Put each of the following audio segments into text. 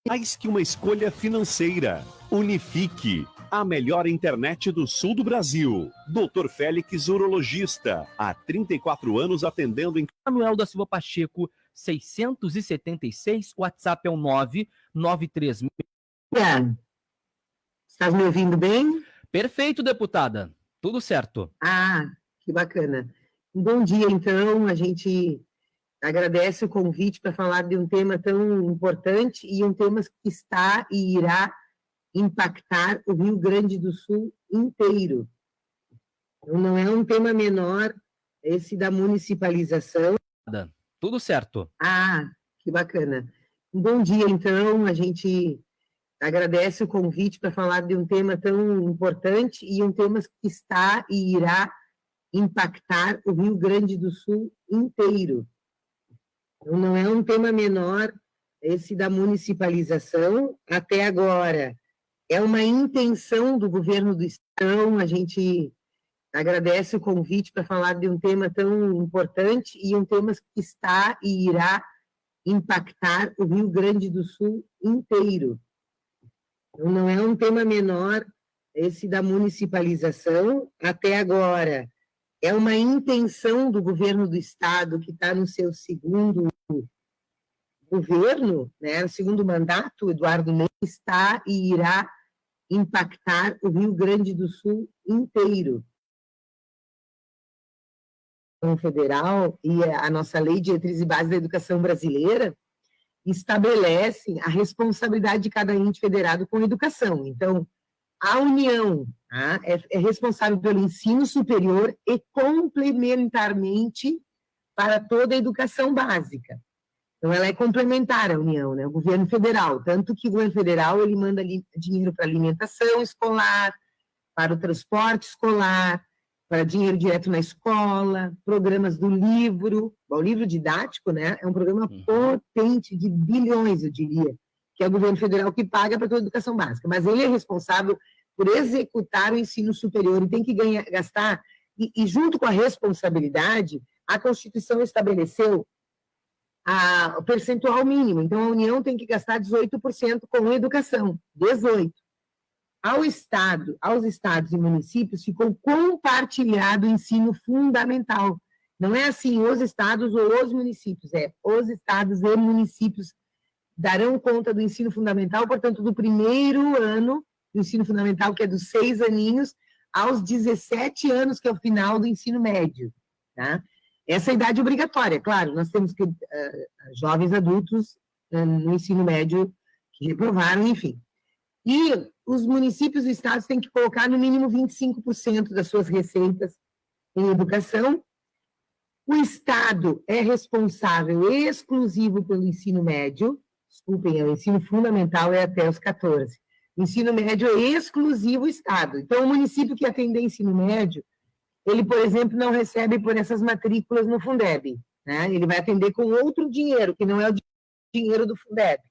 Mais que uma escolha financeira. Unifique, a melhor internet do sul do Brasil. Dr. Félix, urologista, há 34 anos atendendo em... Manuel da Silva Pacheco, 676, WhatsApp é o 993... Estás me ouvindo bem? Perfeito, deputada. Tudo certo. Ah, que bacana. Bom dia, então. A gente agradece o convite para falar de um tema tão importante e um tema que está e irá impactar o Rio Grande do Sul inteiro. Então, não é um tema menor esse da municipalização. Tudo certo. Ah, que bacana. Bom dia, então. A gente agradece o convite para falar de um tema tão importante e um tema que está e irá impactar o Rio Grande do Sul inteiro. Então, não é um tema menor esse da municipalização. Até agora, é uma intenção do governo do Estado. A gente agradece o convite para falar de um tema tão importante e um tema que está e irá impactar o Rio Grande do Sul inteiro. Então, não é um tema menor esse da municipalização. Até agora, é uma intenção do governo do Estado, que está no seu segundo governo, né, segundo mandato, Eduardo Leite, está e irá impactar o Rio Grande do Sul inteiro. Federal e a nossa Lei de Diretrizes e Bases da Educação Brasileira estabelecem a responsabilidade de cada ente federado com a educação. Então, a União é responsável pelo ensino superior e complementarmente para toda a educação básica. Então, ela é complementar à União, né? O governo federal, tanto que o governo federal ele manda dinheiro para alimentação escolar, para o transporte escolar, para dinheiro direto na escola, programas do livro. O livro didático, né, é um programa potente de bilhões, eu diria, que é o governo federal que paga para toda a educação básica, mas ele é responsável por executar o ensino superior e tem que gastar, e junto com a responsabilidade, a Constituição estabeleceu o percentual mínimo. Então, a União tem que gastar 18% com a educação, 18%. Aos estados e municípios ficou compartilhado o ensino fundamental. Não é assim, os estados ou os municípios, é os estados e municípios darão conta do ensino fundamental, portanto, do primeiro ano do ensino fundamental, que é dos 6 aninhos, aos 17 anos, que é o final do ensino médio. Tá? Essa é a idade obrigatória, claro, nós temos que jovens adultos no ensino médio que reprovaram, enfim. E os municípios e estados têm que colocar no mínimo 25% das suas receitas em educação. O Estado é responsável exclusivo pelo ensino médio, desculpem, o ensino fundamental é até os 14. O ensino médio é exclusivo Estado. Então, o município que atender ensino médio, ele, por exemplo, não recebe por essas matrículas no Fundeb, né? Ele vai atender com outro dinheiro, que não é o dinheiro do Fundeb.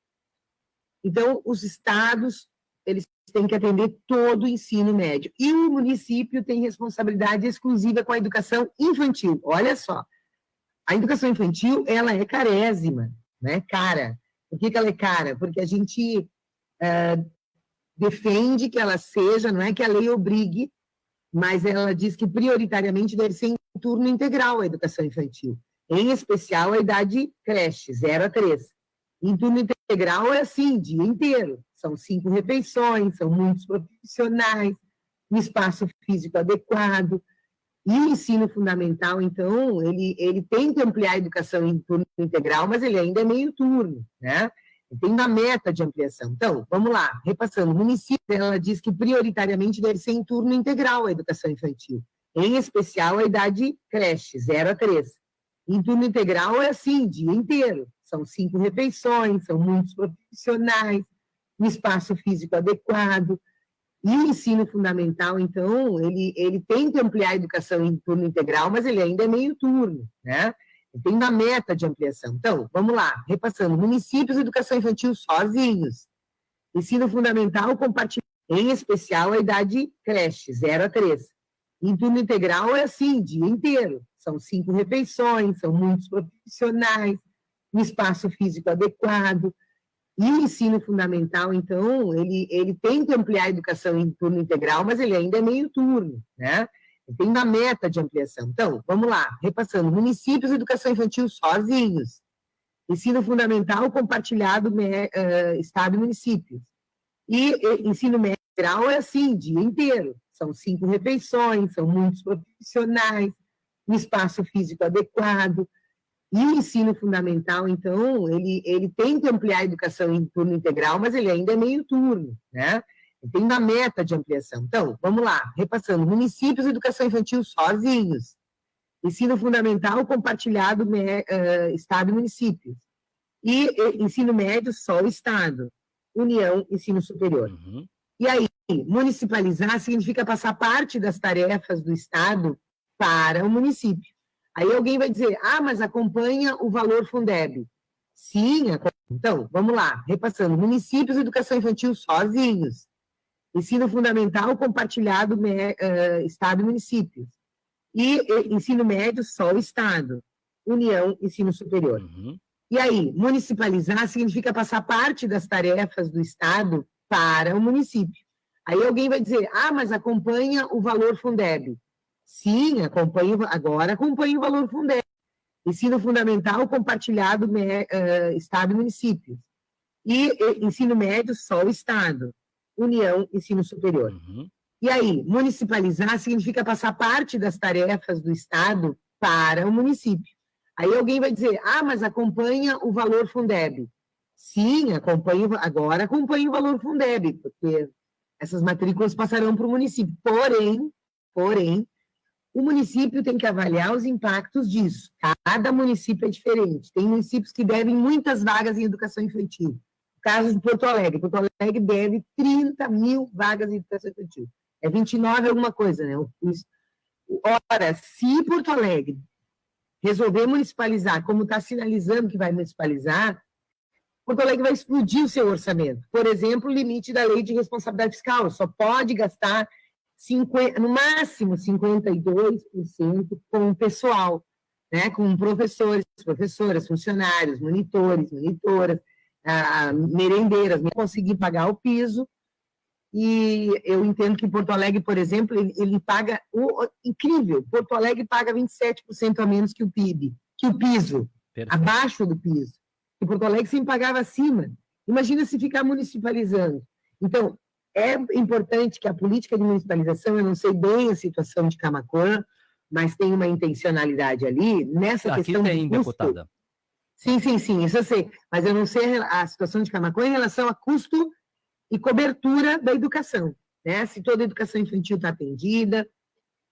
Então, os estados, eles têm que atender todo o ensino médio. E o município tem responsabilidade exclusiva com a educação infantil. Olha só, a educação infantil, ela é carésima, né? Cara. Por que ela é cara? Porque a gente defende que ela seja, não é que a lei obrigue, mas ela diz que prioritariamente deve ser em turno integral a educação infantil, em especial a idade creche, 0 a 3. Em turno integral é assim, dia inteiro, são 5 refeições, são muitos profissionais, um espaço físico adequado, e o ensino fundamental, então, ele tem que ampliar a educação em turno integral, mas ele ainda é meio turno, né? Tem uma meta de ampliação. Então, vamos lá, repassando. O município, ela diz que prioritariamente deve ser em turno integral a educação infantil, em especial a idade creche, 0 a 3. Em turno integral é assim, dia inteiro. São 5 refeições, são muitos profissionais, um espaço físico adequado. E o ensino fundamental, então, ele tem que ampliar a educação em turno integral, mas ele ainda é meio turno, né? Tem uma meta de ampliação. Então, vamos lá, repassando. Municípios e educação infantil sozinhos. Ensino fundamental compartilhado, em especial a idade creche, 0 a 3. Em turno integral é assim, dia inteiro. São 5 refeições, são muitos profissionais, um espaço físico adequado. E o ensino fundamental, então, ele tem que ampliar a educação em turno integral, mas ele ainda é meio turno, né? Tem uma meta de ampliação. Então, vamos lá, repassando. Municípios, educação infantil sozinhos. Ensino fundamental compartilhado, Estado e municípios. E ensino médio geral é assim, dia inteiro. São 5 refeições, são muitos profissionais, um espaço físico adequado. E o ensino fundamental, então, ele tem que ampliar a educação em turno integral, mas ele ainda é meio turno, né? Tem uma meta de ampliação. Então, vamos lá, repassando. Municípios, educação infantil sozinhos. Ensino fundamental compartilhado, Estado e municípios. E ensino médio, só o Estado. União, ensino superior. Uhum. E aí, municipalizar significa passar parte das tarefas do Estado para o município. Aí alguém vai dizer, mas acompanha o valor Fundeb. Sim, então, vamos lá, repassando. Municípios, educação infantil sozinhos. Ensino fundamental compartilhado, Estado e municípios. E ensino médio, só o Estado. União, ensino superior. Uhum. E aí, municipalizar significa passar parte das tarefas do Estado para o município. Aí alguém vai dizer, mas acompanha o valor Fundeb. Sim, agora acompanha o valor Fundeb. Ensino fundamental compartilhado, Estado e municípios. E ensino médio, só o Estado. União, ensino superior. Uhum. E aí, municipalizar significa passar parte das tarefas do Estado para o município. Aí alguém vai dizer, mas acompanha o valor Fundeb. Sim, agora acompanha o valor Fundeb, porque essas matrículas passarão para o município. Porém, o município tem que avaliar os impactos disso. Cada município é diferente. Tem municípios que devem muitas vagas em educação infantil. O caso de Porto Alegre. Porto Alegre deve 30 mil vagas em educação infantil. É 29 alguma coisa, né? Ora, se Porto Alegre resolver municipalizar, como está sinalizando que vai municipalizar, Porto Alegre vai explodir o seu orçamento. Por exemplo, o limite da lei de responsabilidade fiscal. Só pode gastar no máximo 52% com o pessoal, né? Com professores, professoras, funcionários, monitores, monitoras, merendeiras, não conseguir pagar o piso. E eu entendo que Porto Alegre, por exemplo, ele paga incrível. Porto Alegre paga 27% a menos que o PIB, que o piso, Perfeito. abaixo do piso. E Porto Alegre sempre pagava acima. Imagina se ficar municipalizando. Então, é importante que a política de municipalização, eu não sei bem a situação de Camaquã, mas tem uma intencionalidade ali, nessa Aqui questão tem, de custo. deputada. Sim, isso eu sei. Mas eu não sei a situação de Camaquã em relação a custo e cobertura da educação, né? Se toda a educação infantil está atendida,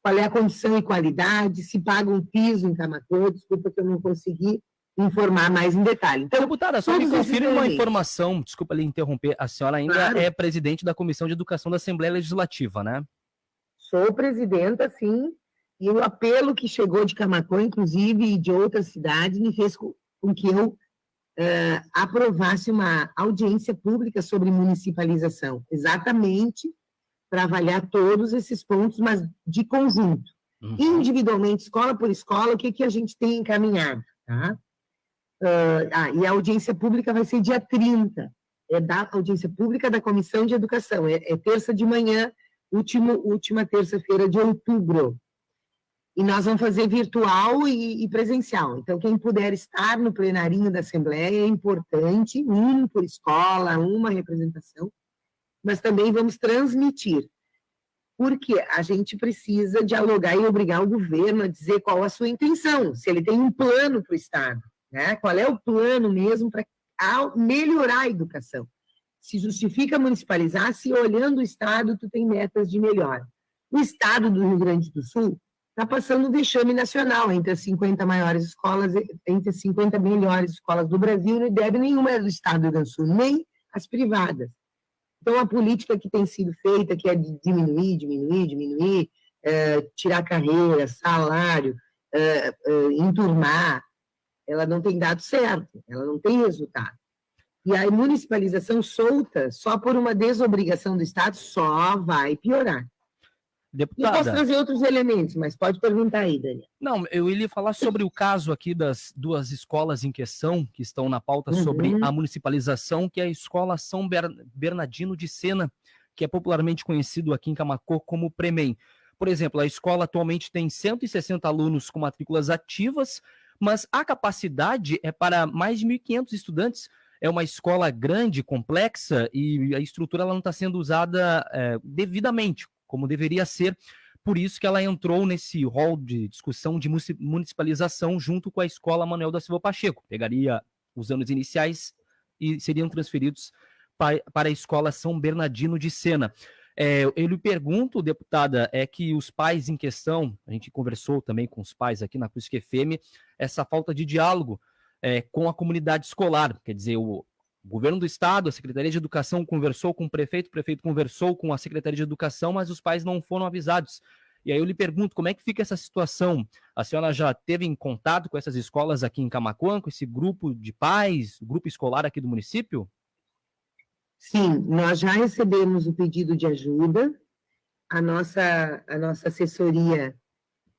qual é a condição e qualidade, se paga um piso em Camaquã, desculpa que eu não consegui informar mais em detalhe. Então, deputada, só me confirme uma informação, desculpa lhe interromper, a senhora ainda é presidente da Comissão de Educação da Assembleia Legislativa, né? Sou presidenta, sim, e o apelo que chegou de Camaquã, inclusive, e de outras cidades, me fez com que eu aprovasse uma audiência pública sobre municipalização, exatamente para avaliar todos esses pontos, mas de conjunto. Uhum. Individualmente, escola por escola, o que a gente tem encaminhado, tá? E a audiência pública vai ser dia 30, é da audiência pública da Comissão de Educação, é terça de manhã, última terça-feira de outubro. E nós vamos fazer virtual e presencial. Então, quem puder estar no plenarinho da Assembleia é importante, um por escola, uma representação, mas também vamos transmitir. Porque a gente precisa dialogar e obrigar o governo a dizer qual a sua intenção, se ele tem um plano para o Estado, né? Qual é o plano mesmo para melhorar a educação. Se justifica municipalizar, se olhando o Estado, tu tem metas de melhora. O Estado do Rio Grande do Sul está passando um vexame nacional entre as 50 maiores escolas, entre as 50 melhores escolas do Brasil, não deve nenhuma do Estado do Rio Grande do Sul, nem as privadas. Então, a política que tem sido feita, que é de diminuir, tirar carreira, salário, enturmar, ela não tem dado certo, ela não tem resultado. E a municipalização solta, só por uma desobrigação do Estado, só vai piorar. Deputada, eu posso trazer outros elementos, mas pode perguntar aí, Daniel. Não, eu ia falar sobre o caso aqui das duas escolas em questão, que estão na pauta sobre a municipalização, que é a Escola São Bernardino de Sena, que é popularmente conhecido aqui em Camaquã como Premem. Por exemplo, a escola atualmente tem 160 alunos com matrículas ativas, mas a capacidade é para mais de 1.500 estudantes. É uma escola grande, complexa, e a estrutura ela não está sendo usada devidamente, como deveria ser. Por isso que ela entrou nesse rol de discussão de municipalização junto com a Escola Manuel da Silva Pacheco. Pegaria os anos iniciais e seriam transferidos para a Escola São Bernardino de Sena. Eu lhe pergunto, deputada, é que os pais em questão, a gente conversou também com os pais aqui na Acústica FM, essa falta de diálogo com a comunidade escolar, quer dizer, o governo do estado, a Secretaria de Educação conversou com o prefeito conversou com a Secretaria de Educação, mas os pais não foram avisados. E aí eu lhe pergunto, como é que fica essa situação? A senhora já teve em contato com essas escolas aqui em Camaquã, com esse grupo de pais, grupo escolar aqui do município? Sim, nós já recebemos o pedido de ajuda, a nossa assessoria,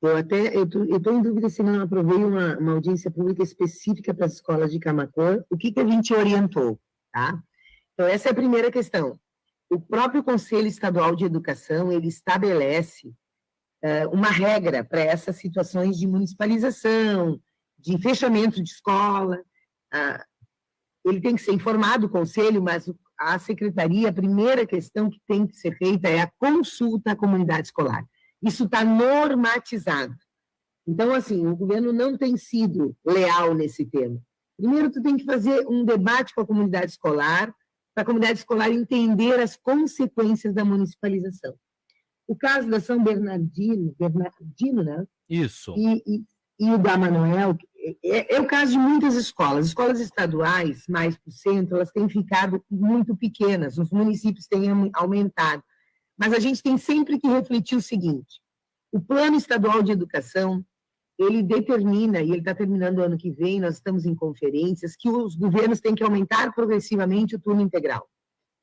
eu estou em dúvida se não aprovei uma audiência pública específica para as escolas de Camaquã, o que a gente orientou, tá? Então, essa é a primeira questão. O próprio Conselho Estadual de Educação, ele estabelece uma regra para essas situações de municipalização, de fechamento de escola. Ele tem que ser informado, o Conselho, mas a Secretaria, a primeira questão que tem que ser feita é a consulta à comunidade escolar. Isso está normatizado. Então, assim, o governo não tem sido leal nesse tema. Primeiro, tu tem que fazer um debate com a comunidade escolar, para a comunidade escolar entender as consequências da municipalização. O caso da São Bernardino, né? Isso. E o da Manuel, é o caso de muitas escolas. Escolas estaduais, mais para o centro, elas têm ficado muito pequenas, os municípios têm aumentado. Mas a gente tem sempre que refletir o seguinte, o Plano Estadual de Educação, ele determina, e ele está terminando o ano que vem, nós estamos em conferências, que os governos têm que aumentar progressivamente o turno integral.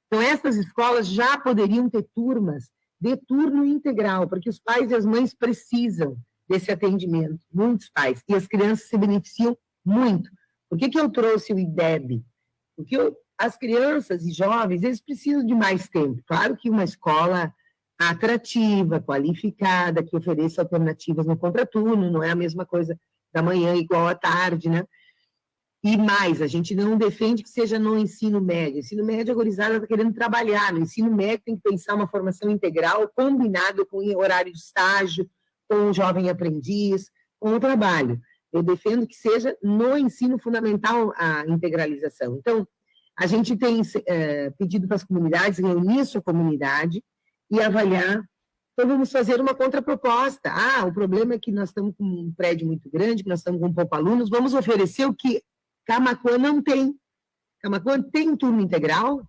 Então, essas escolas já poderiam ter turmas de turno integral, porque os pais e as mães precisam desse atendimento, muitos pais, e as crianças se beneficiam muito. Por que eu trouxe o IDEB? Porque as crianças e jovens, eles precisam de mais tempo. Claro que uma escola atrativa, qualificada, que ofereça alternativas no contraturno, não é a mesma coisa da manhã igual à tarde, né? E mais, a gente não defende que seja no ensino médio. Ensino médio, a gurizada está querendo trabalhar. No ensino médio tem que pensar uma formação integral, combinado com o horário de estágio, com o jovem aprendiz, com o trabalho. Eu defendo que seja no ensino fundamental a integralização. Então, a gente tem pedido para as comunidades reunir sua comunidade e avaliar. Então, vamos fazer uma contraproposta. O problema é que nós estamos com um prédio muito grande, que nós estamos com poucos alunos, vamos oferecer o que Camaquã não tem. Camaquã tem turno integral?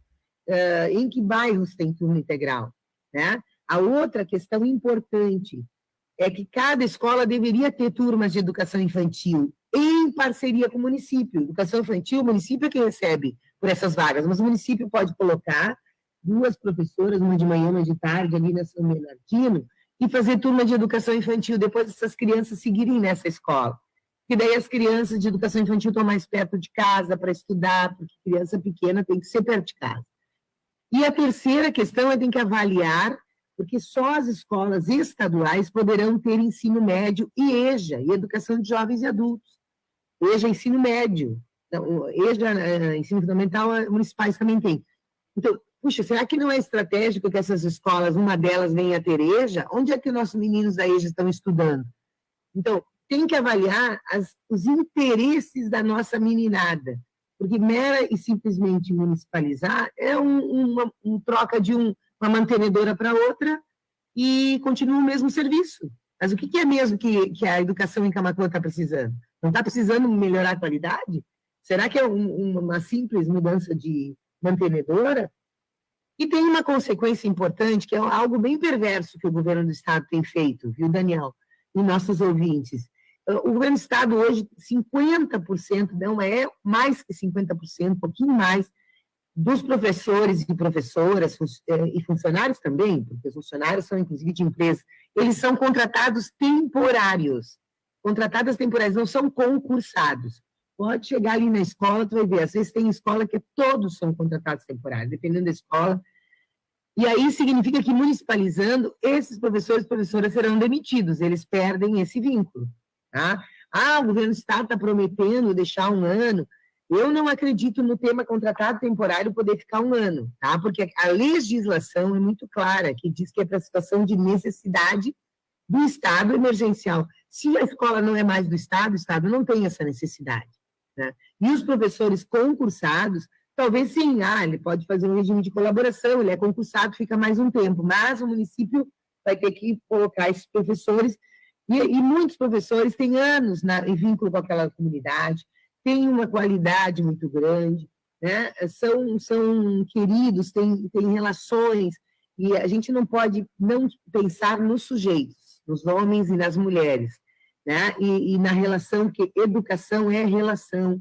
Em que bairros tem turno integral? Né? A outra questão importante é que cada escola deveria ter turmas de educação infantil em parceria com o município. Educação infantil, o município é quem recebe por essas vagas, mas o município pode colocar 2 professoras, uma de manhã, uma de tarde, ali na São Bernardino, e fazer turma de educação infantil, depois essas crianças seguirem nessa escola. E daí as crianças de educação infantil estão mais perto de casa para estudar, porque criança pequena tem que ser perto de casa. E a terceira questão é tem que avaliar, porque só as escolas estaduais poderão ter ensino médio e EJA, e educação de jovens e adultos. EJA é ensino médio, EJA, ensino fundamental, municipais também tem. Então, puxa, será que não é estratégico que essas escolas, uma delas venha a ter EJA? Onde é que nossos meninos da EJA estão estudando? Então, tem que avaliar os interesses da nossa meninada, porque mera e simplesmente municipalizar é uma troca de uma mantenedora para outra e continua o mesmo serviço. Mas o que é mesmo que a educação em Camaquã está precisando? Não está precisando melhorar a qualidade? Será que é uma simples mudança de mantenedora? E tem uma consequência importante, que é algo bem perverso que o governo do Estado tem feito, viu, Daniel? E nossos ouvintes. O governo do Estado hoje, 50%, não é mais que 50%, um pouquinho mais, dos professores e professoras e funcionários também, porque os funcionários são, inclusive, de empresas, eles são contratados temporários. Contratados temporários, não são concursados. Pode chegar ali na escola, tu vai ver, às vezes tem escola que todos são contratados temporários, dependendo da escola. E aí significa que, municipalizando, esses professores e professoras serão demitidos, eles perdem esse vínculo. Tá? O governo do Estado está prometendo deixar 1 ano. Eu não acredito no tema contratado temporário poder ficar 1 ano, tá? Porque a legislação é muito clara, que diz que é para situação de necessidade do estado emergencial. Se a escola não é mais do Estado, o Estado não tem essa necessidade. Né? E os professores concursados, talvez sim, ele pode fazer um regime de colaboração, ele é concursado, fica mais um tempo, mas o município vai ter que colocar esses professores, e muitos professores têm anos em vínculo com aquela comunidade, têm uma qualidade muito grande, né? São queridos, têm relações, e a gente não pode não pensar nos sujeitos, nos homens e nas mulheres, né? E na relação, que educação é relação,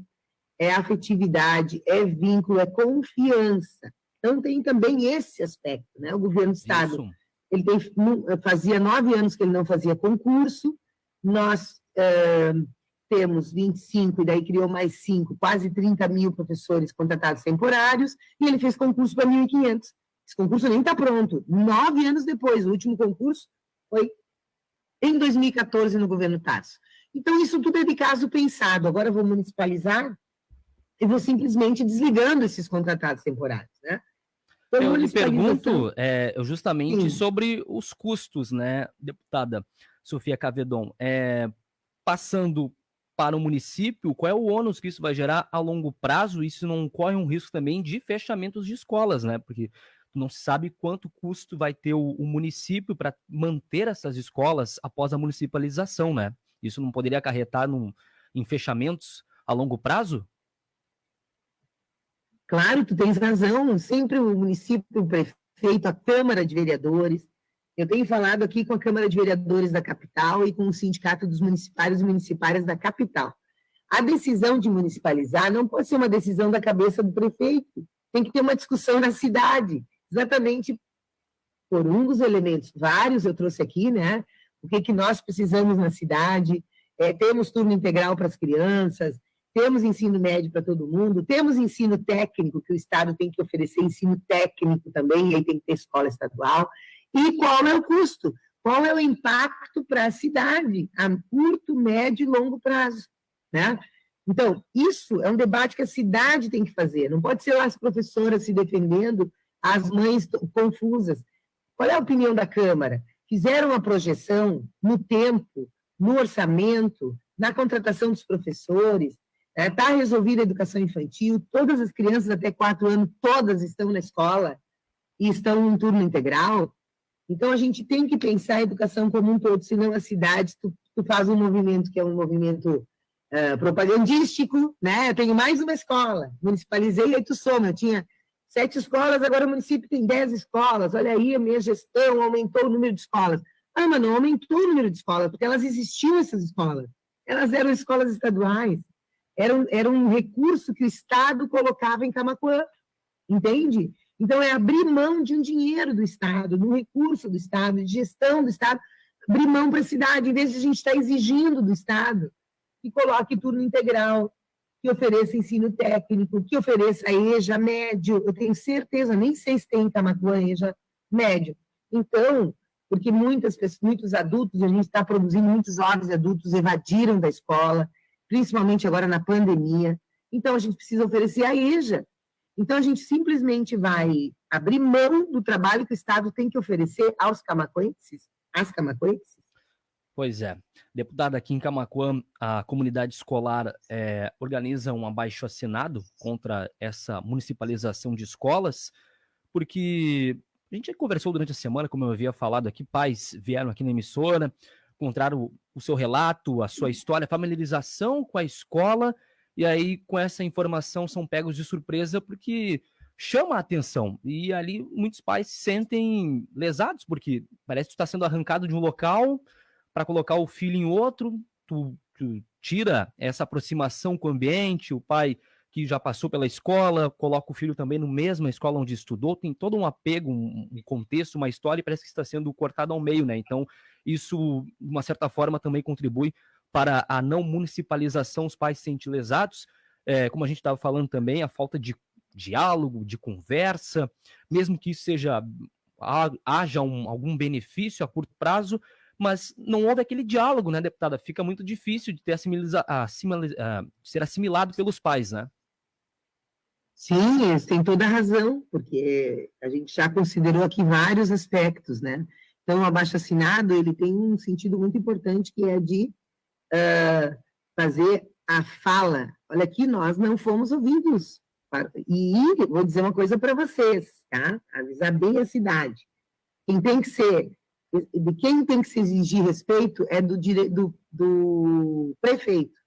é afetividade, é vínculo, é confiança. Então, tem também esse aspecto, né? O governo do Estado, Isso. ele fazia 9 anos que ele não fazia concurso, nós temos 25, e daí criou mais 5, quase 30 mil professores contratados temporários, e ele fez concurso para 1.500. Esse concurso nem está pronto. 9 anos depois, o último concurso foi em 2014, no governo Tarso. Então, isso tudo é de caso pensado. Agora eu vou municipalizar e vou simplesmente desligando esses contratados temporários, né? Então, Eu lhe pergunto justamente Sim. sobre os custos, né, deputada Sofia Cavedon. Passando para o município, qual é o ônus que isso vai gerar a longo prazo? Isso não corre um risco também de fechamentos de escolas, né? Porque não se sabe quanto custo vai ter o município para manter essas escolas após a municipalização, né? Isso não poderia acarretar em fechamentos a longo prazo? Claro, tu tens razão, sempre o município, o prefeito, a Câmara de Vereadores, eu tenho falado aqui com a Câmara de Vereadores da capital e com o Sindicato dos Municipários e Municipárias da capital. A decisão de municipalizar não pode ser uma decisão da cabeça do prefeito, tem que ter uma discussão na cidade, exatamente por um dos elementos, vários eu trouxe aqui, né? O que nós precisamos na cidade, temos turno integral para as crianças, temos ensino médio para todo mundo, temos ensino técnico, que o Estado tem que oferecer ensino técnico também, e aí tem que ter escola estadual. E qual é o custo? Qual é o impacto para a cidade, a curto, médio e longo prazo? Né? Então, isso é um debate que a cidade tem que fazer, não pode ser lá as professoras se defendendo, as mães confusas. Qual é a opinião da Câmara? Fizeram uma projeção no tempo, no orçamento, na contratação dos professores, está resolvida a educação infantil, todas as crianças até 4 anos, todas estão na escola e estão em turno integral. Então, a gente tem que pensar a educação como um todo, senão a cidade, tu faz um movimento que é um movimento propagandístico, né? Eu tenho mais uma escola, municipalizei, aí tu soma, eu tinha 7 escolas, agora o município tem 10 escolas, olha aí, a minha gestão aumentou o número de escolas. Mas não aumentou o número de escolas, porque elas existiam, essas escolas. Elas eram escolas estaduais. Era um recurso que o Estado colocava em Camaquã, entende? Então, é abrir mão de um dinheiro do Estado, de um recurso do Estado, de gestão do Estado, abrir mão para a cidade, em vez de a gente estar exigindo do Estado que coloque turno integral, que ofereça ensino técnico, que ofereça EJA médio. Eu tenho certeza, nem sei se tem em Camaquã EJA médio. Então, porque muitos adultos, a gente está produzindo, muitos jovens adultos evadiram da escola, principalmente agora na pandemia. Então, a gente precisa oferecer a EJA. Então, a gente simplesmente vai abrir mão do trabalho que o Estado tem que oferecer aos camaquenses, às camaquenses. Pois é. Deputada, aqui em Camaquã, a comunidade escolar organiza um abaixo-assinado contra essa municipalização de escolas, porque a gente conversou durante a semana, como eu havia falado aqui, pais vieram aqui na emissora, encontraram o seu relato, a sua história, a familiarização com a escola, e aí com essa informação são pegos de surpresa porque chama a atenção. E ali muitos pais se sentem lesados, porque parece que tu está sendo arrancado de um local para colocar o filho em outro, tu tira essa aproximação com o ambiente, o pai que já passou pela escola, coloca o filho também na mesma escola onde estudou, tem todo um apego, um contexto, uma história, e parece que está sendo cortado ao meio, né? Então, isso, de uma certa forma, também contribui para a não municipalização, os pais se sentem lesados, como a gente estava falando também, a falta de diálogo, de conversa, mesmo que isso haja algum benefício a curto prazo, mas não houve aquele diálogo, né, deputada? Fica muito difícil de ser assimilado pelos pais, né? Sim, eles têm toda a razão, porque a gente já considerou aqui vários aspectos, né? Então, o abaixo-assinado, ele tem um sentido muito importante, que é de fazer a fala. Olha aqui, nós não fomos ouvidos. E vou dizer uma coisa para vocês, tá? Avisar bem a cidade. De quem tem que se exigir respeito é do prefeito.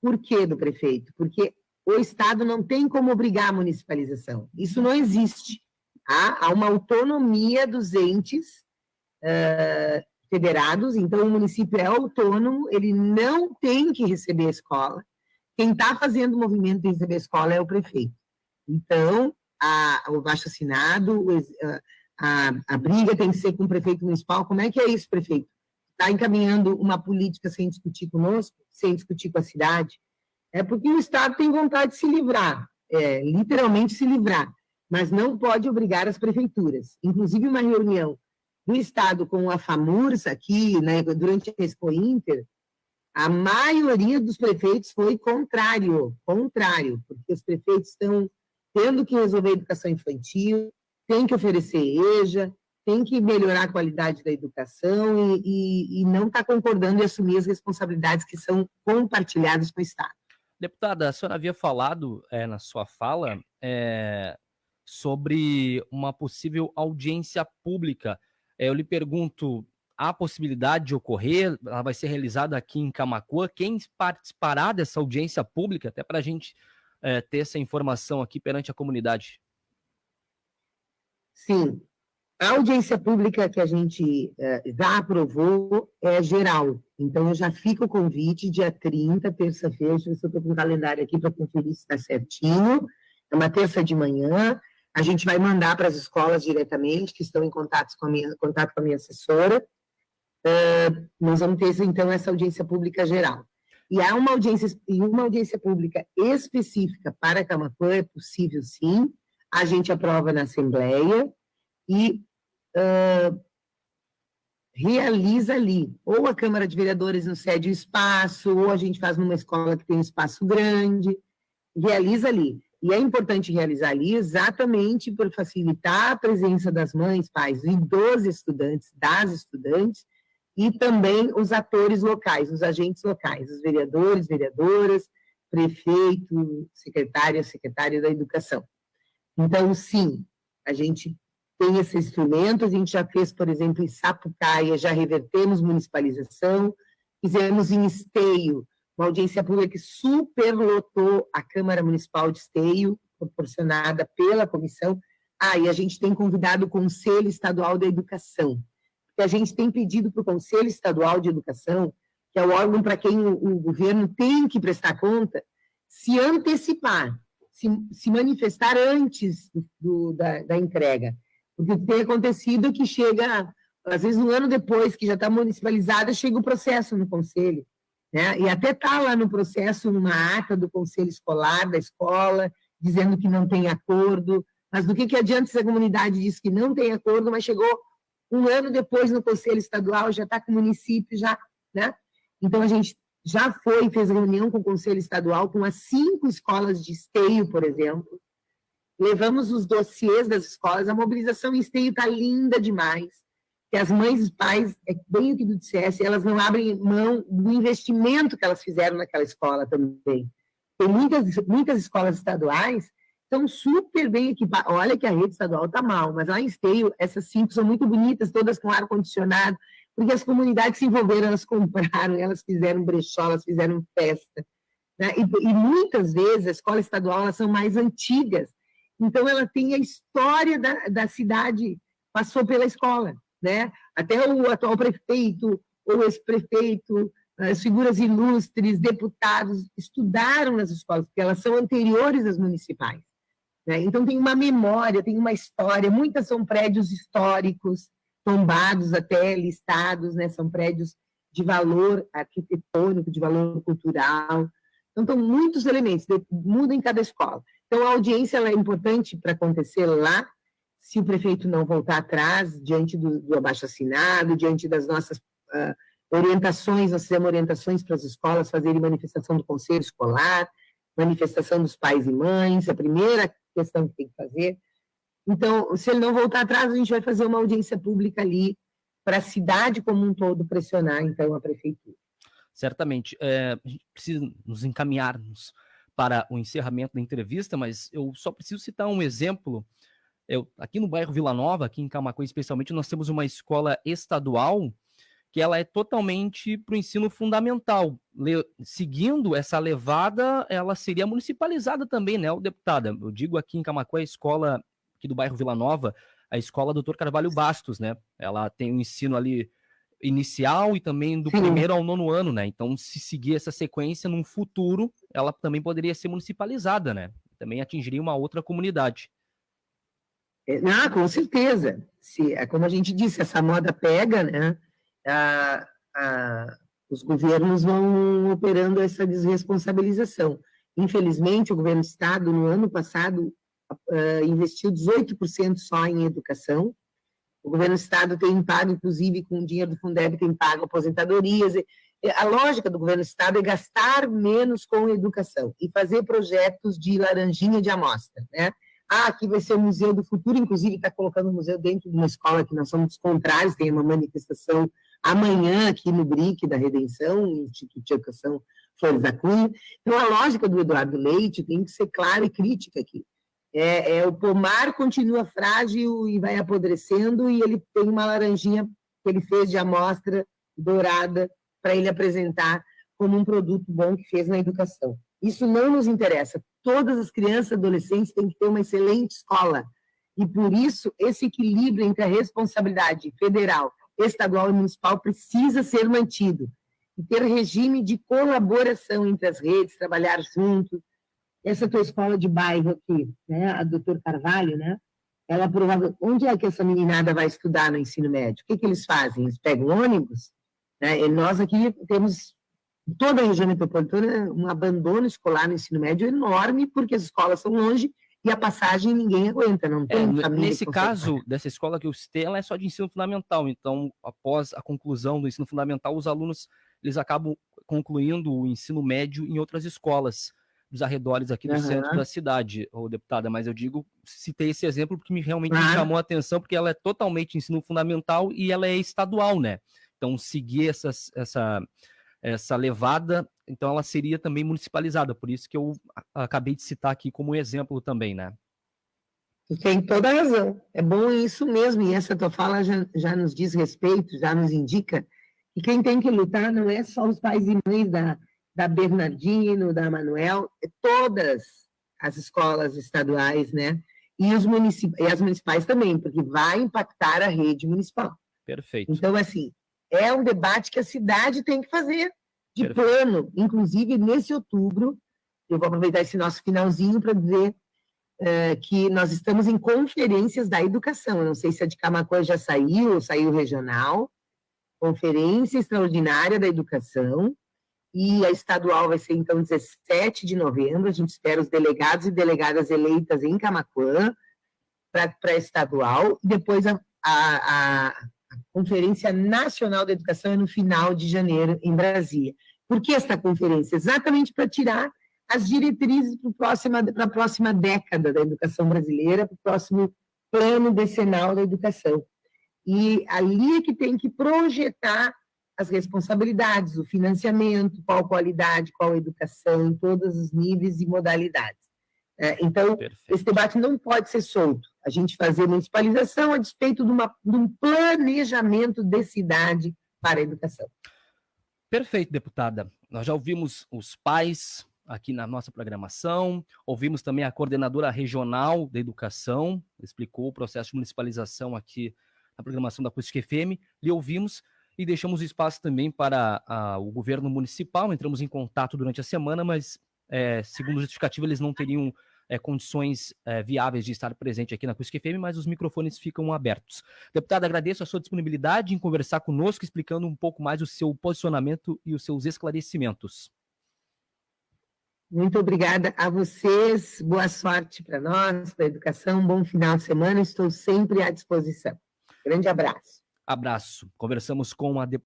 Por que do prefeito? Porque o Estado não tem como obrigar a municipalização. Isso não existe. Tá? Há uma autonomia dos entes federados, então o município é autônomo, ele não tem que receber a escola. Quem está fazendo o movimento de receber a escola é o prefeito. Então, o abaixo-assinado, a briga tem que ser com o prefeito municipal. Como é que é isso, prefeito? Está encaminhando uma política sem discutir conosco, sem discutir com a cidade? É porque o Estado tem vontade de se livrar, literalmente se livrar, mas não pode obrigar as prefeituras. Inclusive, uma reunião do Estado com a FAMURS aqui, né, durante a Expo Inter, a maioria dos prefeitos foi contrário, porque os prefeitos estão tendo que resolver a educação infantil, tem que oferecer EJA, tem que melhorar a qualidade da educação e não está concordando em assumir as responsabilidades que são compartilhadas com o Estado. Deputada, a senhora havia falado na sua fala sobre uma possível audiência pública. Eu lhe pergunto, há possibilidade de ocorrer? Ela vai ser realizada aqui em Camaquã? Quem participará dessa audiência pública? Até para a gente ter essa informação aqui perante a comunidade. Sim. A audiência pública que a gente já aprovou é geral. Então, eu já fico o convite, dia 30, terça-feira, deixa eu ver se eu estou com o calendário aqui para conferir se está certinho. É uma terça de manhã. A gente vai mandar para as escolas diretamente, que estão em contato com a minha assessora. Nós vamos ter, então, essa audiência pública geral. E há uma audiência pública específica para Camaquã, é possível, sim. A gente aprova na Assembleia e realiza ali. Ou a Câmara de Vereadores nos cede o espaço, ou a gente faz numa escola que tem um espaço grande, realiza ali. E é importante realizar ali exatamente por facilitar a presença das mães, pais e dos estudantes, das estudantes, e também os atores locais, os agentes locais, os vereadores, vereadoras, prefeito, secretário da educação. Então, sim, a gente tem esse instrumento, a gente já fez, por exemplo, em Sapucaia, já revertemos municipalização, fizemos em Esteio, uma audiência pública que superlotou a Câmara Municipal de Esteio, proporcionada pela comissão. E a gente tem convidado o Conselho Estadual da Educação, porque a gente tem pedido para o Conselho Estadual de Educação, que é o órgão para quem o governo tem que prestar conta, se antecipar, se manifestar antes da entrega. Porque o que tem acontecido é que chega, às vezes um ano depois, que já está municipalizada, chega o processo no Conselho, né? E até está lá no processo uma ata do Conselho Escolar, da escola, dizendo que não tem acordo, mas do que adianta se a comunidade diz que não tem acordo, mas chegou um ano depois no Conselho Estadual, já está com o município, né? Então, a gente já fez reunião com o Conselho Estadual, com as 5 escolas de Esteio, por exemplo. Levamos os dossiês das escolas, a mobilização em Esteio está linda demais, que as mães e os pais, bem o que tu dissesse, elas não abrem mão do investimento que elas fizeram naquela escola também. Tem muitas escolas estaduais estão super bem equipadas. Olha que a rede estadual está mal, mas lá em Esteio, essas 5 são muito bonitas, todas com ar-condicionado, porque as comunidades se envolveram, elas compraram, elas fizeram brechó, elas fizeram festa. Né? E muitas vezes, a escola estadual, elas são mais antigas, então ela tem a história da cidade, passou pela escola. Né? Até o atual prefeito, ou ex-prefeito, as figuras ilustres, deputados, estudaram nas escolas, porque elas são anteriores às municipais, né? Então, tem uma memória, tem uma história, muitas são prédios históricos, tombados até, listados, né? São prédios de valor arquitetônico, de valor cultural. Então, estão muitos elementos, mudam em cada escola. Então, a audiência ela é importante para acontecer lá, se o prefeito não voltar atrás, diante do abaixo-assinado, diante das nossas orientações, nós fizemos orientações para as escolas fazerem manifestação do conselho escolar, manifestação dos pais e mães, a primeira questão que tem que fazer. Então, se ele não voltar atrás, a gente vai fazer uma audiência pública ali para a cidade como um todo pressionar, então, a prefeitura. Certamente. A gente precisa nos encaminharmos para o encerramento da entrevista, mas eu só preciso citar um exemplo. Aqui no bairro Vila Nova, aqui em Camaquã especialmente, nós temos uma escola estadual que ela é totalmente para o ensino fundamental. Seguindo essa levada, ela seria municipalizada também, né, deputada? Eu digo aqui em Camaquã, a escola aqui do bairro Vila Nova, a escola Dr. Carvalho Bastos, né? Ela tem um ensino ali inicial e também do primeiro ao 9º ano, né? Então, se seguir essa sequência, num futuro, ela também poderia ser municipalizada, né? Também atingiria uma outra comunidade. Com certeza. Como a gente disse, essa moda pega, né? Os governos vão operando essa desresponsabilização. Infelizmente, o governo do Estado, no ano passado, investiu 18% só em educação. O governo do Estado tem pago, inclusive, com o dinheiro do Fundeb, tem pago aposentadorias. A lógica do governo do Estado é gastar menos com educação e fazer projetos de laranjinha de amostra, né? Aqui vai ser o Museu do Futuro, inclusive está colocando o museu dentro de uma escola que nós somos contrários, tem uma manifestação amanhã aqui no BRIC da Redenção, Instituto de Educação Flores da Cunha. Então, a lógica do Eduardo Leite tem que ser clara e crítica aqui. O pomar continua frágil e vai apodrecendo, e ele tem uma laranjinha que ele fez de amostra dourada para ele apresentar como um produto bom que fez na educação. Isso não nos interessa. Todas as crianças e adolescentes têm que ter uma excelente escola. E, por isso, esse equilíbrio entre a responsabilidade federal, estadual e municipal precisa ser mantido. E ter regime de colaboração entre as redes, trabalhar juntos. Essa tua escola de bairro aqui, né, a Dr. Carvalho, né, ela provavelmente... Onde é que essa meninada vai estudar no ensino médio? O que eles fazem? Eles pegam ônibus? Né? E nós aqui temos... Toda a região metropolitana, um abandono escolar no ensino médio enorme, porque as escolas são longe e a passagem ninguém aguenta, não tem família. Nesse caso, dessa escola que eu citei, ela é só de ensino fundamental, então, após a conclusão do ensino fundamental, os alunos eles acabam concluindo o ensino médio em outras escolas dos arredores aqui do centro da cidade, deputada, mas eu citei esse exemplo porque realmente me chamou a atenção, porque ela é totalmente ensino fundamental e ela é estadual, né? Então, seguir essa levada, então ela seria também municipalizada, por isso que eu acabei de citar aqui como exemplo também, né? Tu tem toda a razão, é bom isso mesmo, e essa tua fala já nos diz respeito, já nos indica que quem tem que lutar não é só os pais e mães da Bernardino, da Manuel, é todas as escolas estaduais, né? E as municipais também, porque vai impactar a rede municipal. Perfeito. Então, assim, é um debate que a cidade tem que fazer de plano. Inclusive, nesse outubro, eu vou aproveitar esse nosso finalzinho para dizer que nós estamos em conferências da educação. Eu não sei se a de Camaquã já saiu regional. Conferência Extraordinária da Educação. E a estadual vai ser, então, 17 de novembro. A gente espera os delegados e delegadas eleitas em Camaquã para a estadual. E depois a Conferência Nacional da Educação é no final de janeiro, em Brasília. Por que esta conferência? Exatamente para tirar as diretrizes para a próxima década da educação brasileira, para o próximo plano decenal da educação. E ali é que tem que projetar as responsabilidades, o financiamento, qual qualidade, qual educação, em todos os níveis e modalidades. Então, esse debate não pode ser solto. A gente fazer municipalização a despeito de um planejamento de cidade para a educação. Perfeito, deputada. Nós já ouvimos os pais aqui na nossa programação, ouvimos também a coordenadora regional da educação, explicou o processo de municipalização aqui na programação da Acústica FM, lhe ouvimos, e deixamos espaço também para o governo municipal. Entramos em contato durante a semana, mas, segundo justificativa, eles não teriam condições viáveis de estar presente aqui na Acústica FM, mas os microfones ficam abertos. Deputado, agradeço a sua disponibilidade em conversar conosco, explicando um pouco mais o seu posicionamento e os seus esclarecimentos. Muito obrigada a vocês, boa sorte para nós, para a educação, bom final de semana, estou sempre à disposição. Grande abraço. Abraço. Conversamos com a